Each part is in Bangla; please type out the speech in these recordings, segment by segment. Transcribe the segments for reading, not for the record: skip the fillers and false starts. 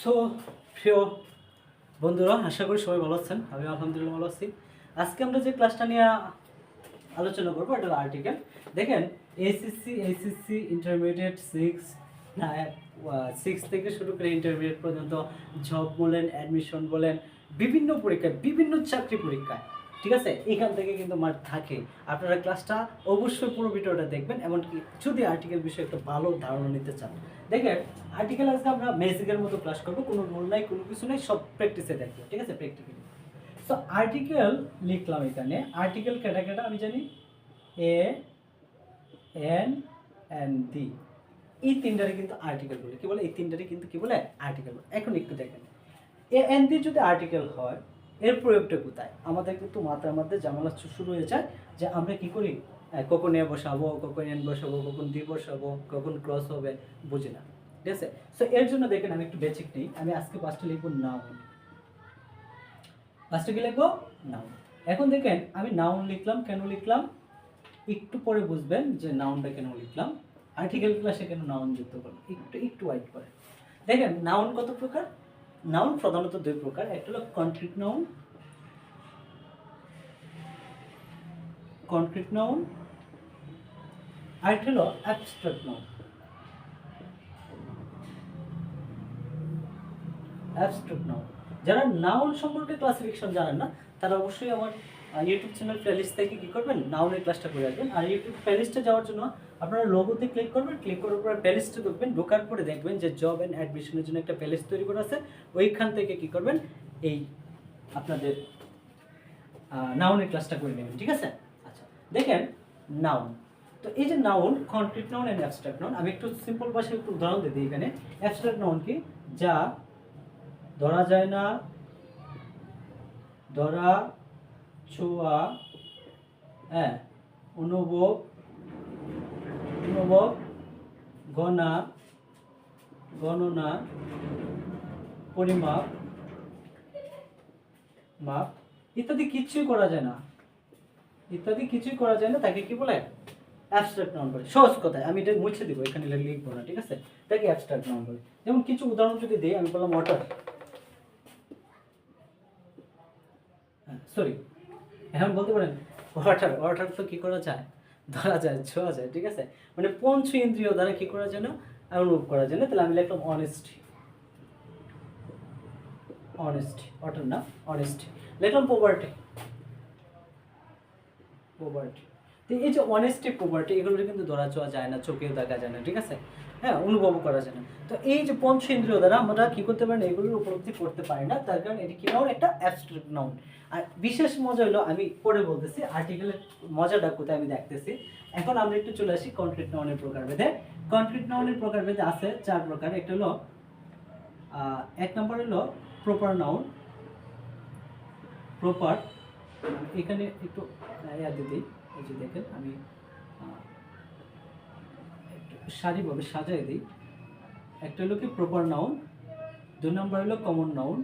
সো প্রিয় বন্ধুরা, আশা করি সবাই ভালো আছেন। আমি আলহামদুলিল্লাহ ভালো আছি। আজকে আমরা যে ক্লাসটা নিয়ে আলোচনা করবো এটা হলো আর্টিকেল। দেখেন, এইচএসসি ইন্টারমিডিয়েট সিক্স থেকে শুরু করে ইন্টারমিডিয়েট পর্যন্ত জব বলেন, অ্যাডমিশন বলেন, বিভিন্ন পরীক্ষায়, বিভিন্ন চাকরি পরীক্ষায়, ঠিক আছে, এখান থেকে কিন্তু মার্ক থাকে। আপনারা ক্লাসটা অবশ্যই পুরো ভিডিওটা দেখবেন, এমনকি যদি আর্টিকেল বিষয়ে একটা ভালো ধারণা নিতে চান। দেখেন, আর্টিকেল আজকে আমরা বেসিকের মতো ক্লাস করবো, কোনো রুল নাই, কোনো কিছু নাই, সব প্র্যাকটিসে দেখবো, ঠিক আছে, প্র্যাকটিক্যালি। সো আর্টিকেল লিখলাম এখানে। আর্টিকেল কেটা কেটা আমি জানি, এ এন এন্ড ডি, এই তিনটারে কিন্তু আর্টিকেল বলে। কি বলে? এই তিনটারে কিন্তু কি বলে? আর্টিকেল বলে। এখন একটু দেখেন, এ এন ডি যদি আর্টিকেল হয়, এর প্রয়োগটা কোথায়? আমাদের কিন্তু মাথার মধ্যে ঝামেলা শুরু হয়ে যায় যে আমরা কি করি, কখন এ বসাবো, কখন এন বসাবো, কখন ডি বসাবো, কখন ক্রস হবে, বুঝি না, ঠিক আছে। সো এর জন্য দেখেন, আমি একটু বেসিক নেই। আমি আজকে ফার্স্টে লিখবো নাউন। ফার্স্টে কি লিখবো? নাউন। এখন দেখেন, আমি নাউন লিখলাম। কেন লিখলাম একটু পরে বুঝবেন যে নাউনটা কেন লিখলাম। আর্টিকেল ক্লাসে কেন নাউন যুক্ত করলাম, একটু ওয়াইট করে দেখেন। নাউন কত প্রকার? নাউন প্রধানত দুই প্রকার। একটা হলো কনক্রিট নাউন, আরেকটা হলো অ্যাবস্ট্রাক্ট নাউন। যারা নাউন সম্পর্কে ক্লাসিফিকেশন জানেন না, তারা অবশ্যই আমার ইউটিউব চ্যানেল প্লেলিস্ট থেকে কি করবেন, নাউনের ক্লাসটা করে আসবেন। আর ইউটিউব প্লেলিস্টে যাওয়ার জন্য আপনারা লোগোতে ক্লিক করবেন, ক্লিক করার পর প্লেলিস্টে ঢুকবেন, ঢোকার পরে দেখবেন যে জব অ্যান্ড অ্যাডমিশনের জন্য একটা প্লেলিস্ট তৈরি করা আছে। ওইখান থেকে কি করবেন, এই আপনাদের নাউনের ক্লাসটা করে নেবেন, ঠিক আছে। আচ্ছা, দেখেন নাউন। তো এই যে noun, concrete noun and abstract noun, আমি একটু সিম্পল ভাষায় একটু উদাহরণ দিই এখানে। অ্যাবস্ট্রাক্ট নাউন কি? যা ধরা যায় না, ধরা ছোঁয়া, হ্যাঁ, অনুভব, গণনা, পরিমাপ, মাপ ইত্যাদি কিছুই করা যায় না, তাকে কি বলে? অ্যাবস্ট্রাক্ট নাউন বলে। সহজ কথায় আমি এটা মুছে দিব, এখানে লিখবো না, ঠিক আছে। তাকে অ্যাবস্ট্রাক্ট নাউন বলে। যেমন কিছু উদাহরণ যদি দিই, আমি বললাম ওয়াটার, সরি, এখন বলতে পারেন ওয়াটার তো কি করা যায়? ধরা যায়, ছোঁয়া যায়, ঠিক আছে। মানে পঞ্চ ইন্দ্রিয় দ্বারা কি করা যায় না? অনুভব করা যায় না। তাহলে আমি লিখলাম অনেস্টি, ওয়াটার না, অনেস্টি। লিখলাম পোভার্টি। তো এই যে অনেস্টি, পোভার্টি, এগুলো কিন্তু ধরা ছোঁয়া যায় না, চোখেও দেখা যায় না, ঠিক আছে, হ্যাঁ, অনুভব করা যায় না। তো এই যে পঞ্চ ইন্দ্রিয় দ্বারা আমরা কি করতে পারি না, এগুলোর উপলব্ধি করতে পারি না, তার কারণে এটি কি নাউন? একটা অ্যাবস্ট্রাক্ট নাউন। আর বিশেষ মজা হলো, আমি পরে বলতেছি আর্টিকেলের মজাটা কোথায় আমি দেখতেছি। এখন আমরা একটু চলে আসি কনক্রিট নাউনের প্রকারভেদে। কনক্রিট নাউনের প্রকারভেদে আছে 4 প্রকার। একটা হলো এক নম্বর হলো প্রপার নাউন। প্রপার, এখানে একটু দিদি, এই যে দেখেন আমি একটু সারিভাবে সাজাই দিই। একটা হলো কি প্রপার নাউন, 2 নম্বর হলো কমন নাউন,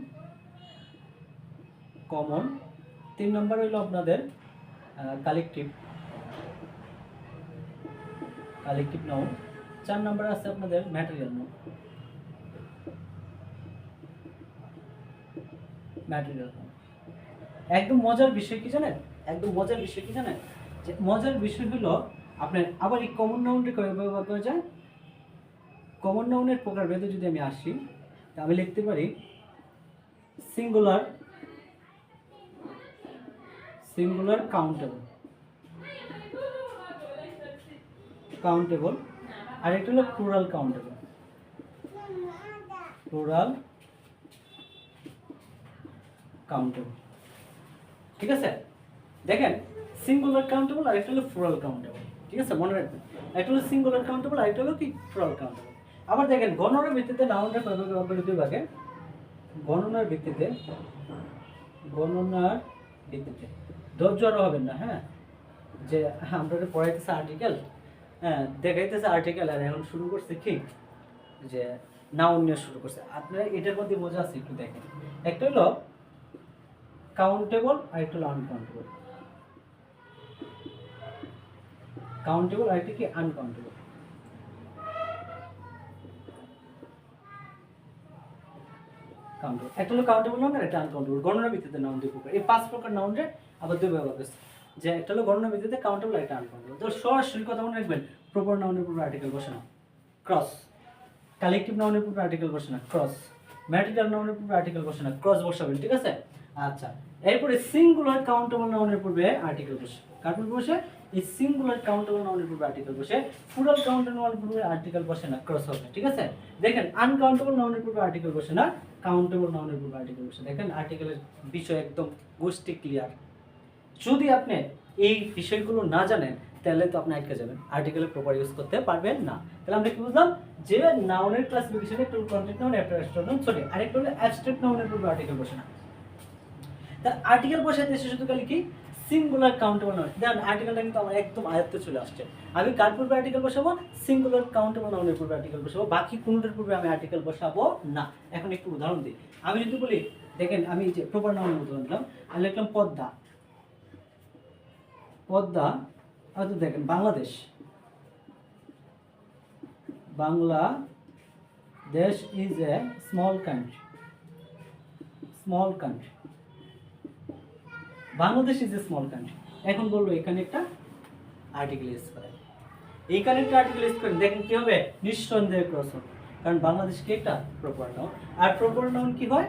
কমন, 3 নম্বর হলো আপনাদের কালেকটিভ নাউন, 4 নম্বর আছে আপনাদের ম্যাটেরিয়াল নাউন। একদম মজার বিষয় কি জানেন? যে মজার বিষয় হলো আপনার আবার এই কমন নাউনটা কিভাবে ব্যবহার করা যায়। কমন নাউনের প্রকারভেদে যদি আমি আসি, তা আমি লিখতে পারি সিঙ্গুলার, কাউন্টেবল, আর একটা হলো প্লুরাল কাউন্টেবল, ঠিক আছে। দেখেন, সিঙ্গুলার কাউন্টেবল আর একটা হলো প্লুরাল কাউন্টেবল, ঠিক আছে, মনে রাখবেন। একটা হলো সিঙ্গুলার কাউন্টেবল আর একটা হলো কি প্লুরাল কাউন্টেবল। আবার দেখেন, গণনার ভিত্তিতে নাউনটা কিভাবে ব্যবহার করে দুই ভাগে। গণনার ভিত্তিতে ধৈর্য আরো হবেন না, হ্যাঁ, যে আমরা পড়াইতেছে আর্টিকেল, হ্যাঁ, দেখাইতেছে আর্টিকেল, আর এখন শুরু করছে কি যে নাউন নিয়ে শুরু করছে। আপনারা এটার মধ্যে মজা আছে, একটু দেখেন। একটা হলো কাউন্টেবল আর একটা হলো আনকাউন্টেবল। আর একটা কি আনকাউন্টেবল। আনকাউন্টেবল। একটা হলো কাউন্টেবল নাউন আর একটা আনকাউন্টেবল। গণনা ভিত্তিতে নাউন দুই প্রকার। এই 5 প্রকার নাউনের আবার দুই ভাগ আছে, যে একটা হলো গণনা ভিত্তিতে কাউন্টেবল আর একটা আনকাউন্টেবল। তো সরাসরি কথা মনে রাখবেন, প্রপার নাউনের পূর্বে আর্টিকেল বসে না, ক্রস। কালেকটিভ নাউনের পূর্বে আর্টিকেল বসে না, ক্রস। ম্যাটেরিয়াল নাউনের পূর্বে আর্টিকেল বসে না, ক্রস বসাবেন, ঠিক আছে? আচ্ছা, এরপরে সিঙ্গুলার কাউন্টেবল নাউনের পূর্বে আর্টিকেল বসে। কার পূর্বে বসে? এই সিঙ্গুলার কাউন্টেবল নাউনের পূর্বে আর্টিকেল বসে। প্লুরাল কাউন্টেবল নাউনের পূর্বে আর্টিকেল বসে না, ক্রস হবে, ঠিক আছে? দেখেন, আনকাউন্টেবল নাউনের পূর্বে আর্টিকেল বসে না, কাউন্টেবল নাউনের পূর্বে আর্টিকেল বসে। দেখেন আর্টিকেলের বিষয় একদম গোষ্ঠী ক্লিয়ার। যদি আপনি এই বিষয়গুলো না জানেন তাহলে তো আপনি আটকে যাবেন, আর্টিকেলের প্রপার ইউজ করতে পারবেন না। তাহলে আমরা কি বুঝলাম? যে নাউনের ক্লাসিফিকেশনে একটা কনক্রিট নাউন, একটা অ্যাবস্ট্রাক্ট নাউন, সরি আরেকটা হলো অ্যাবস্ট্রাক্ট নাউনের পূর্বে আর্টিকেল বসে না। তার আর্টিকেল বসাতে এসে শুধু খালি কি সিঙ্গুলার কাউন্টেবল নাউন। দেখেন আর্টিকেলটা কিন্তু আমার একদম আয়ত্তে চলে আসছে। আমি কার পূর্বে আর্টিকেল বসাবো? সিঙ্গুলার কাউন্টেবল নাউনের পূর্বে আর্টিকেল বসাবো, বাকি কোনটার পূর্বে আমি আর্টিকেল বসাবো না। এখন একটু উদাহরণ দিই। আমি যদি বলি, দেখেন আমি যে প্রপার নাউনের উদাহরণ দিলাম, আমি লিখলাম পদ্মা। পদ্মা, হয়তো দেখেন Bangladesh. Bangladesh is a small country. Small country, Bangladesh is a small country. এখন বলবো এখানে একটা আর্টিকেল ইউজ করেন, এইখানে একটা আর্টিকেল ইউজ করেন, দেখেন কি হবে? নিঃসন্দেহে ক্রস হবে, কারণ বাংলাদেশ কি একটা প্রপার নাউন। আর প্রপার নাউন কি হয়?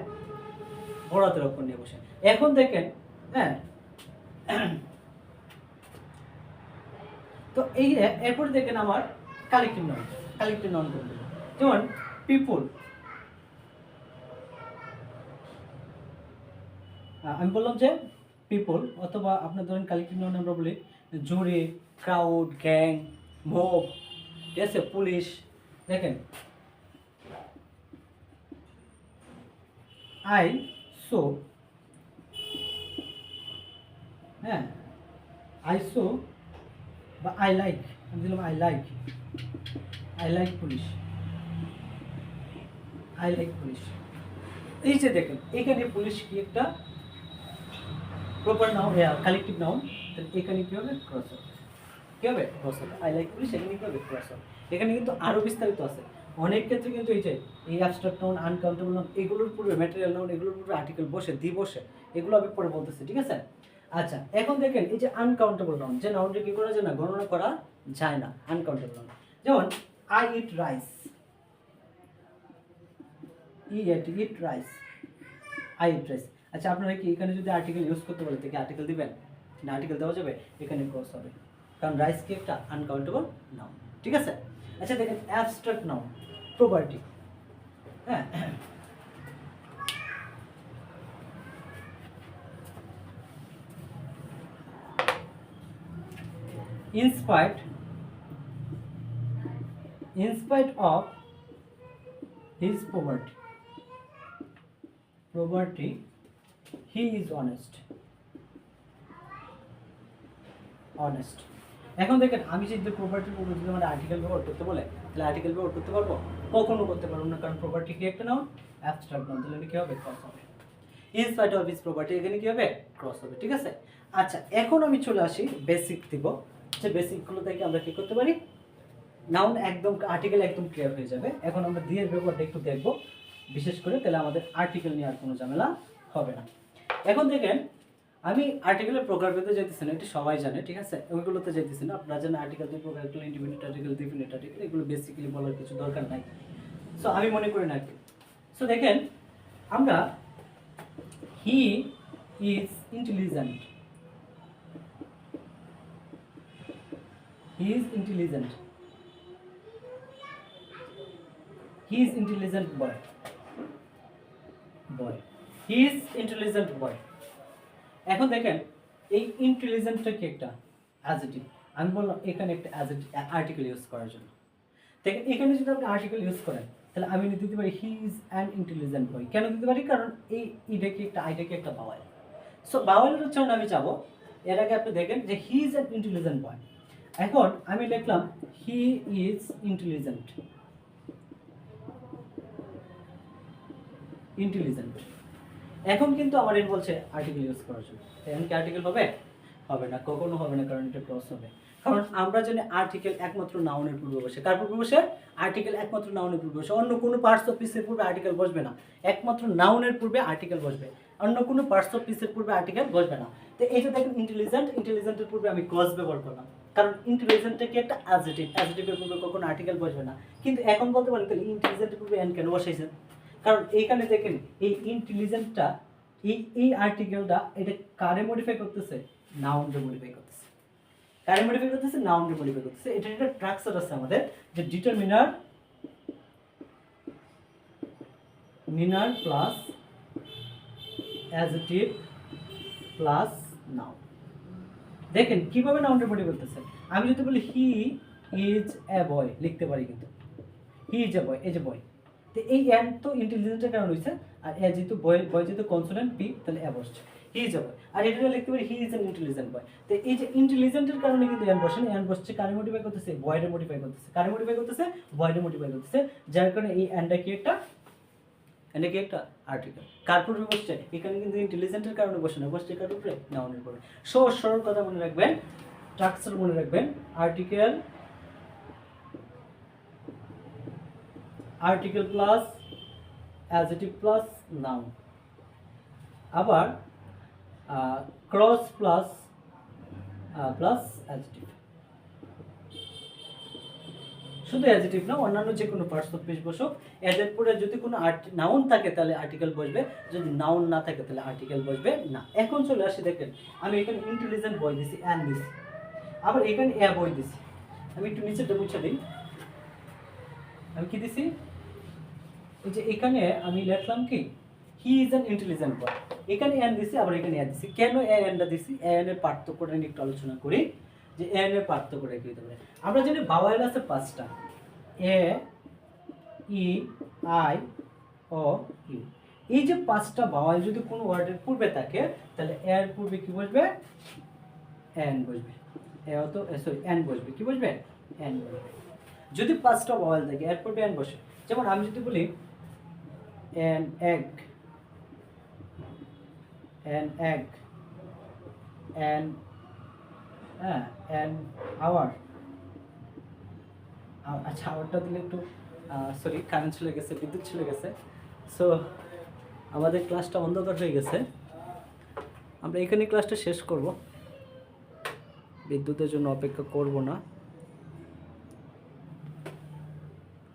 বড় হাতের অক্ষর নিয়ে বসে। এখন দেখেন, হ্যাঁ, তো এই এরপর দেখেন আমার কালেক্টিভ নাউন। কালেক্টিভ নাউন করতে, যেমন পিপল, আমি বললাম যে পিপল, অথবা আপনার ধরেন কালেক্টিভ নাউন আমরা বলি জুরি, ক্রাউড, গ্যাং, মব, ঠিক আছে, পুলিশ। দেখেন আই সো, হ্যাঁ, আই সো বা আই লাইক, আমি দিলাম I like police, I like police. এই যে দেখেন এখানে পুলিশ কি একটা প্রপার নাউন, কালেক্টিভ নাউন, এখানে কি হবে? ক্রস হবে। কি হবে? ক্রস হবে। আই লাইক পুলিশ, এখানে কি হবে? ক্রস হবে। এখানে কিন্তু আরো বিস্তারিত আছে। অনেক ক্ষেত্রে কিন্তু এই যে এই অ্যাবস্ট্রাক্ট নাউন, আনকাউন্টেবল নাউন, এগুলোর পূর্বে ম্যাটেরিয়াল নাউন, এগুলোর পূর্বে আর্টিকেল বসে, দি বসে, এগুলো আমি পরে বলতেছি, ঠিক আছে? আচ্ছা, এখন দেখেন এই যে আনকাউন্টেবল নাউন, যে নাউনটা কি করা যায় না, গণনা করা যায় না, আনকাউন্টেবল নাউন। যেমন I eat rice, eat rice, I eat rice. আচ্ছা, আপনারা কি এখানে যদি আর্টিকেল ইউজ করতে বলে থেকে আর্টিকেল দিবেন না? আর্টিকেল দেওয়া যাবে? এখানে ক্রস হবে, কারণ রাইস কি একটা আনকাউন্টেবল নাউন, ঠিক আছে? আচ্ছা, দেখেন অ্যাবস্ট্রাক্ট নাউন, প্রপার্টি, হ্যাঁ, in spite of his poverty he is honest। এখন দেখেন আমি যদি প্রপার্টির উপর যদি আমার আর্টিকেল ব্যবহার করতে বলে, তাহলে আর্টিকেল ব্যবহার করতে পারবো? কখনো করতে পারবো না, কারণ প্রপার্টি কি একটা নাউন, অ্যাবস্ট্রাক্ট নাউন। তাহলে কি হবে? ক্রস হবে। In spite of his property, এখানে কি হবে? ক্রস হবে, ঠিক আছে? আচ্ছা, এখন আমি চলে আসি বেসিক দিব, যে বেসিকগুলো থেকে আমরা কি করতে পারি? নাউন একদম, আর্টিকেল একদম ক্লিয়ার হয়ে যাবে। এখন আমরা দিয়ে ব্যবহারটা একটু দেখব বিশেষ করে, তাহলে আমাদের আর্টিকেল নিয়ে আর কোনো ঝামেলা হবে না। এখন দেখেন আমি আর্টিকেলের প্রকার পেতে যেতেছি না, এটা সবাই জানে, ঠিক আছে? ওইগুলোতে যেতেছি না। আপনারা জানেন আর্টিকেল দুই প্রকার, একটা ইন্ডিপেন্ডেন্ট আর্টিকেল, ডিপেন্ডেন্ট আর্টিকেল, এগুলো বেসিক্যালি বলার কিছু দরকার নাই। সো আমি মনে করি না কি। সো দেখেন আমরা he is intelligent, he is intelligent, he is intelligent boy, he is intelligent বয়। এখন দেখেন এই ইন্টেলিজেন্টটা কি একটা অ্যাডজেক্টিভ। আমি বললাম এখানে একটা অ্যাডজেক্টিভ আর্টিকেল ইউজ করার জন্য। দেখেন এখানে যদি আপনি আর্টিকেল ইউজ করেন, তাহলে আমি দিতে পারি হি ইজ অ্যান ইন্টেলিজেন্ট বয়। কেন দিতে পারি? কারণ এই ইটাকে একটা, আইটাকে একটা বাওয়াল। সো বাওয়ালের উচ্চারণ আমি যাব। এর আগে আপনি দেখেন যে হি ইজ অ্যান ইন্টেলিজেন্ট বয়। এখন আমি লিখলাম হি ইজ ইন্টেলিজেন্ট, এখন কিন্তু আমার এর বলছে আর্টিকেল ইউজ করার জন্য। এখন কি আর্টিকেল হবে? হবে না, কখনো হবে না, কারণ এটা ক্রস হবে। কারণ আমরা জানি আর্টিকেল একমাত্র নাউনের পূর্বে বসে। কার পূর্বে বসে? আর্টিকেল একমাত্র নাউনের পূর্বে বসে। অন্য কোনো পার্টস অফ স্পিচের পূর্বে আর্টিকেল বসবে না। একমাত্র নাউনের পূর্বে আর্টিকেল বসবে, অন্য কোনো পার্টস অফ স্পিচের পূর্বে আর্টিকেল বসবে না। তো এই যে দেখেন ইন্টেলিজেন্ট, ইন্টেলিজেন্টের পূর্বে আমি কজ ব্যবহার করলাম, কারণ ইন্টেলিজেন্টটা কি একটা অ্যাডজেক্টিভ, অ্যাডজেক্টিভের পূর্বে কখনো আর্টিকেল বসবে না। কিন্তু এখন বলতে পারেন তাহলে ইন্টেলিজেন্টের পূর্বে এন কেন বসাইছেন? কারণ এইখানে দেখেন এই ইন্টেলিজেন্টটা, এই আর্টিকেলটা এটা কারে মডিফাই করতেছে? নাউনকে মডিফাই করতেছে। কারে মডিফাই করতেছে? নাউনকে মডিফাই করতেছে। এটা একটা স্ট্রাকচার আছে আমাদের, যে ডিটারমিনার, মিনার প্লাস অ্যাডজেক্টিভ প্লাস নাউন। দেখেন কিভাবে নাউনকে মডিফাই করতেছে। আমি যদি বলি হি ইজ এ বয়, লিখতে পারি কিন্তু হি ইজ এ বয়, এই যে বয়। তো এই এন তো ইন্টেলিজেন্টের কারণ হইছে, আর এ যেহেতু বয়, বয় যেহেতু কনসোনেন্ট পি, তাহলে এ বসছে, হি ইজ এ বয়। আর এটা লিখতে পারি হি ইজ এন ইন্টেলিজেন্ট বয়। তো এই যে ইন্টেলিজেন্টের কারণে কিন্তু এন বসে না, এন বসছে কারে মডিফাই করতেছে? বয়রে মডিফাই করতেছে। কারে মডিফাই করতেছে? বয়রে মডিফাই করতেছে। যার কারণে এই এনটা কি একটা, এটা কি একটা আর্টিকেল। কার পূর্বে বসছে? এখানে কিন্তু ইন্টেলিজেন্টের কারণে বসে না, বসছে কার উপরে? নাউনের উপরে। সহজ সরল কথা মনে রাখবেন, স্ট্রাকচার মনে রাখবেন, article, article plus adjective plus noun, আবার ক্রস প্লাস প্লাস অ্যাডজেক্টিভ। শুধু অ্যাডজেক্টিভ না, অন্যান্য যে কোনো পার্টস অফ স্পিচ বসুক, এদের পরে যদি কোনো নাউন থাকে তাহলে আর্টিকেল বসবে, যদি নাউন না থাকে তাহলে আর্টিকেল বসবে না। এখন চলে আসি, দেখেন আমি এখানে ইন্টেলিজেন্ট বয় দিছি, অ্যান দিছি, আবার এখানে এ বয় দিছি। আমি একটু নিচেটা মুছে দিই। আমি কি দিছি? এই যে এখানে আমি লিখলাম কি, হি ইজ অ্যান ইন্টেলিজেন্ট বয়। এখানে এন দিছি, আবার এখানে এ দিছি। কেন এনটা দিছি? এন এর পার্থক্যটা নিয়ে একটু আলোচনা করি, যে এন এর পার্থক্যটা কি হতে পারে। আমরা জানি ভাওয়েল আছে 5টা, এ, ই, আই, ও, ইউ। এই যে 5টা ভাওয়েল যদি কোনো ওয়ার্ডের পূর্বে থাকে, তাহলে এর পূর্বে কি বসবে? এন বসবে। এ তো সরি এন বসবে, কি বসবে? এন বসবে। যদি 5টা ভাওয়েল থাকে এর পূর্বে এন বসে। যেমন আমি যদি বলি an egg, an egg, an hour, আচ্ছা আওয়ারটা দিলে একটু সরি কারেন্ট চলে গেছে, বিদ্যুৎ চলে গেছে, সো আমাদের ক্লাসটা অন্ধকার হয়ে গেছে। আমরা এখানে ক্লাসটা শেষ করব, বিদ্যুতের জন্য অপেক্ষা করব না।